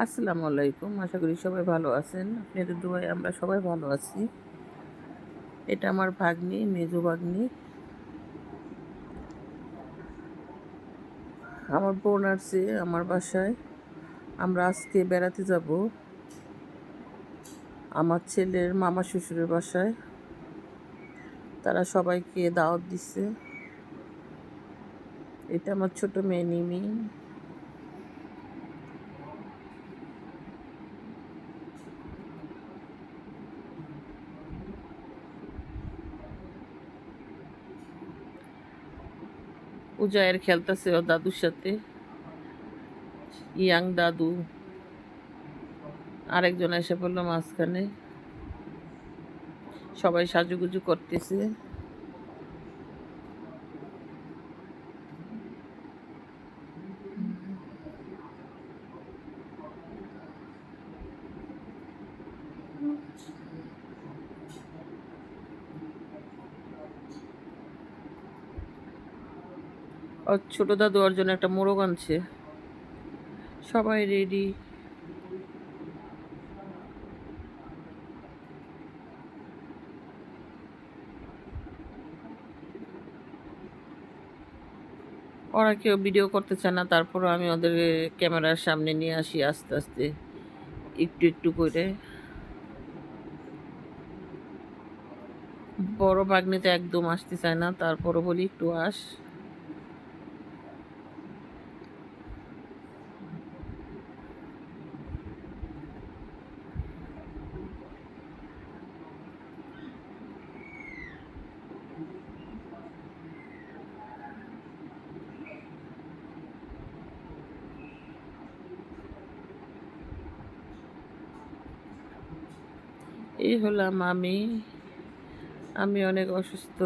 আসসালামু আলাইকুম। আশা করি সবাই ভালো আছেন। আপনাদের দোয়ায় আমরা সবাই ভালো আছি। এটা আমার ভাগ্নি, মেজো ভাগ্নি। আমার বোন আসছে আমার বাসায়। আমরা আজকে বেড়াতে যাব আমার ছেলের মামা শ্বশুরের বাসায়। তারা সবাইকে দাওয়াত দিচ্ছে। এটা আমার ছোট মেয়ে নিমি। উজায়ের খেলতেছে ওর দাদুর সাথে। ইয়াং দাদু আরেকজন এসে পড়লো মাঝখানে। সবাই সাজুগুজু করতেছে। ওর ছোট দাদু ওর জন্য একটা মোরগ আনছে। সবাই রেডি। ওরা কেউ ভিডিও করতে চায় না, তারপরও আমি ওদের ক্যামেরার সামনে নিয়ে আসি আস্তে আস্তে, একটু একটু করে। বড় ভাগ্নিতে একদম আসতে চায় না, তারপরও বলি একটু আস। এই হলাম আমি অনেক অসুস্থ,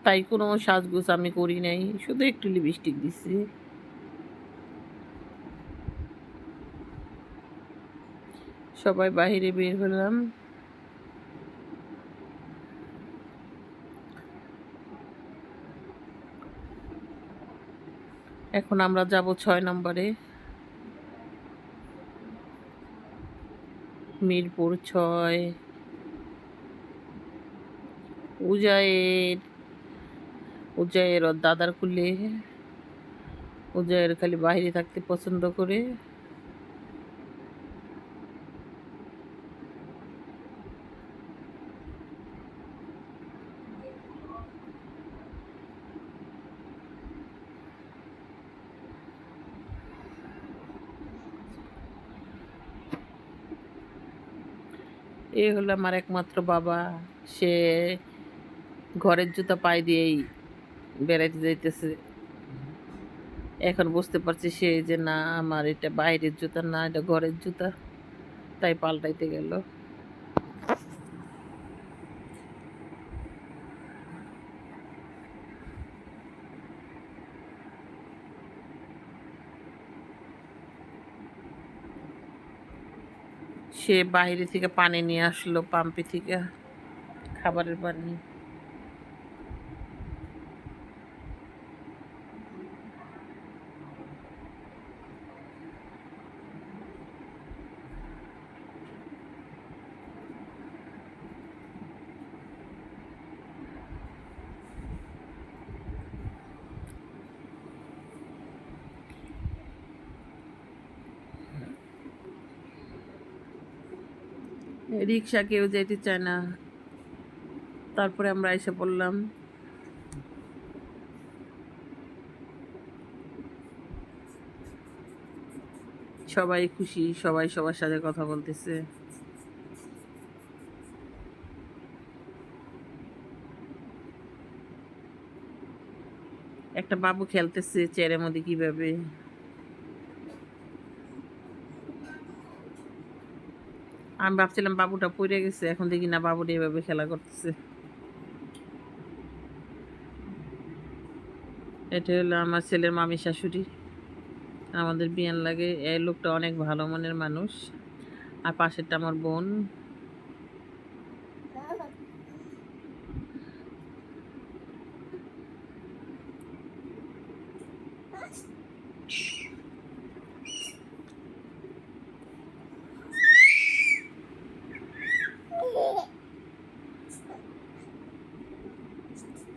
তাই কোনো সাজগোজ আমি করি নাই, শুধু একটু লিপস্টিক দিছি। সবাই বাইরে বের হলাম। এখন আমরা যাব 6 নম্বরে, মিরপুর 6। উজায়ের উজায়ের ওর দাদার কুলে। উজায়ের খালি বাইরে থাকতে পছন্দ করে। এই হলো আমার একমাত্র বাবা। সে ঘরের জুতা পায়ে দিয়েই বেড়াইতে যাইতেছে। এখন বুঝতে পারছি সে যে না, আমার এটা বাইরের জুতা না, এটা ঘরের জুতা, তাই পাল্টাইতে গেল। সে বাইরে থেকে পানি নিয়ে আসলো, পাম্পে থেকে খাবারের পানি। রিক্সা কেউ যেতে চায় না, তারপরে আমরা এসে পড়লাম। সবাই খুশি, সবাই সবার সাথে কথা বলতেছে। একটা বাবু খেলতেছে চেয়ারের মধ্যে কিভাবে। আমি ভাবছিলাম বাবুটা পড়ে গেছে, এখন দেখি না, বাবুটা এভাবে খেলা করতেছে। এটা হলো আমার ছেলের মামি শাশুড়ি, আমাদের বিয়ান লাগে। এই লোকটা অনেক ভালো মনের মানুষ। আর পাশেরটা আমার বোন।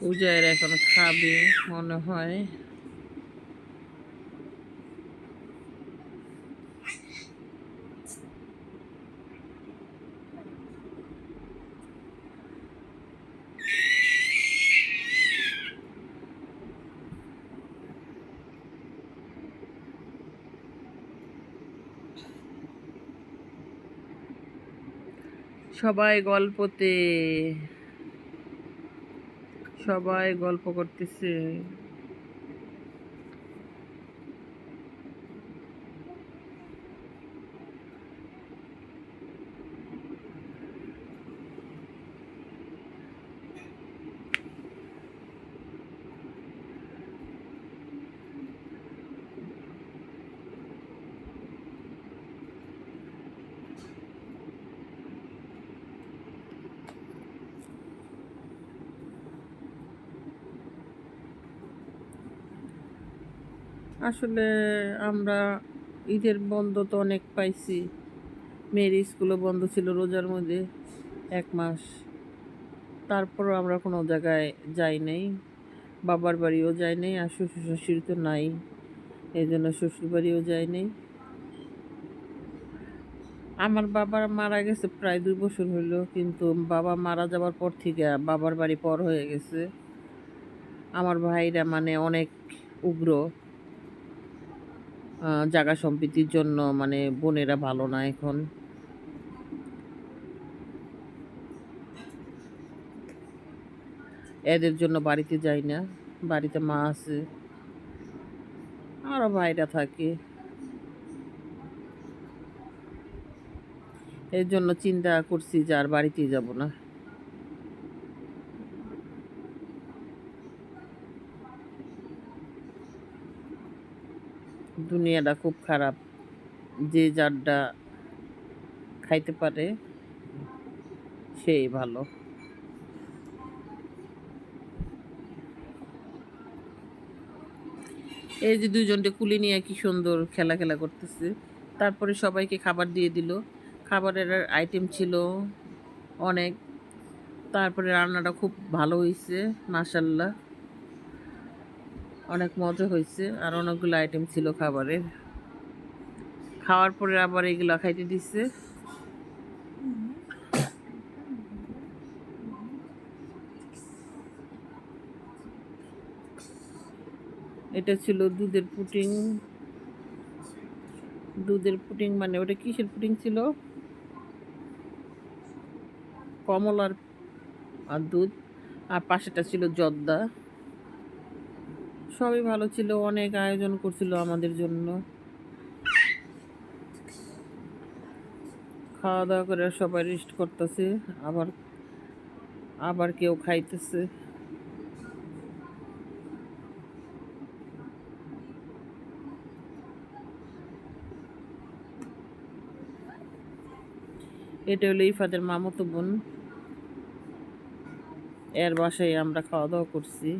উজায়ের এখন খাবে মনে হয়। সবাই গল্পতে, সবাই গল্প করতেছে। আসলে আমরা ঈদের বন্ধ তো অনেক পাইছি। মেয়ের স্কুলও বন্ধ ছিল রোজার মধ্যে 1 মাস। তারপরও আমরা কোনো জায়গায় যাই নাই, বাবার বাড়িও যাই নাই, আর শ্বশুর শাশুড়ি তো নাই, এই জন্য শ্বশুর বাড়িও যাই নাই। আমার বাবা মারা গেছে প্রায় 2 বছর হইলো, কিন্তু বাবা মারা যাওয়ার পর থেকে বাবার বাড়ি পর হয়ে গেছে। আমার ভাইরা মানে অনেক উগ্র, জাগা সম্পত্তির জন্য মানে বোনেরা ভালো না এখন। এদের জন্য বাড়িতে যাই না, বাড়িতে মা আছে, আরও ভাইরা থাকে। এর জন্য চিন্তা করছি যে আর বাড়িতেই যাব না। দুনিয়াটা খুব খারাপ, যে যারটা খাইতে পারে সেই ভালো। এই যে দুইজনকে কুলি নিয়ে কি সুন্দর খেলা খেলা করতেছে। তারপরে সবাইকে খাবার দিয়ে দিল। খাবারের আইটেম ছিল অনেক। তারপরে রান্নাটা খুব ভালো হয়েছে, মাশাল্লাহ, অনেক মজা হয়েছে। আর অনেকগুলো আইটেম ছিল খাবারের। খাওয়ার পরে আবার এগুলো খাইতে দিচ্ছে। এটা ছিল দুধের পুডিং। দুধের পুডিং মানে ওটা কিসের পুডিং ছিল? কমলার আর দুধ, আর পাশেটা ছিল জর্দা। সবই ভালো ছিল, অনেক আয়োজন করছিল আমাদের জন্য। খাওয়া দাওয়া করে সবাই রেস্ট করতেছে, আবার আবার কেউ খাইতেছে। এটা হলো ইফাদের মামাতো বোন, এর বাসায় আমরা খাওয়া দাওয়া করছি।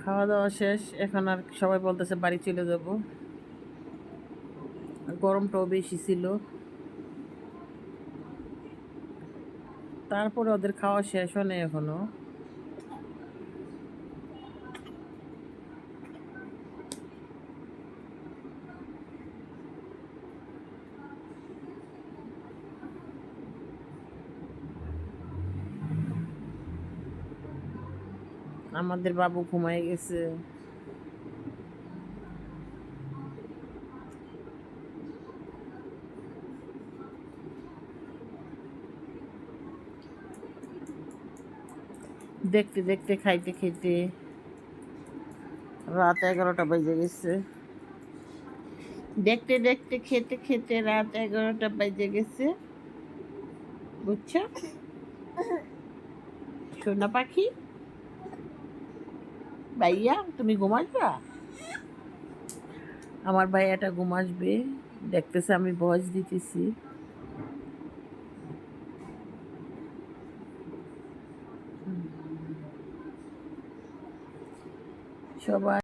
খাওয়া দাওয়া শেষ, এখন আর সবাই বলতেছে বাড়ি চলে যাব। গরমটাও বেশি ছিল। তারপরে ওদের খাওয়া শেষ হয় না এখনো। আমাদের বাবু ঘুমায় গেছে। দেখতে দেখতে খাইতে খেতে রাত 11টা বেজে গেছে। দেখতে দেখতে খেতে খেতে রাত 11টা বেজে গেছে, বুঝছো সোনা পাখি? ভাইয়া তুমি ঘুমাইবা? আমার ভাইয়াটা ঘুম আসবে, দেখতেছে আমি ভয়েস দিতেছি। সবাই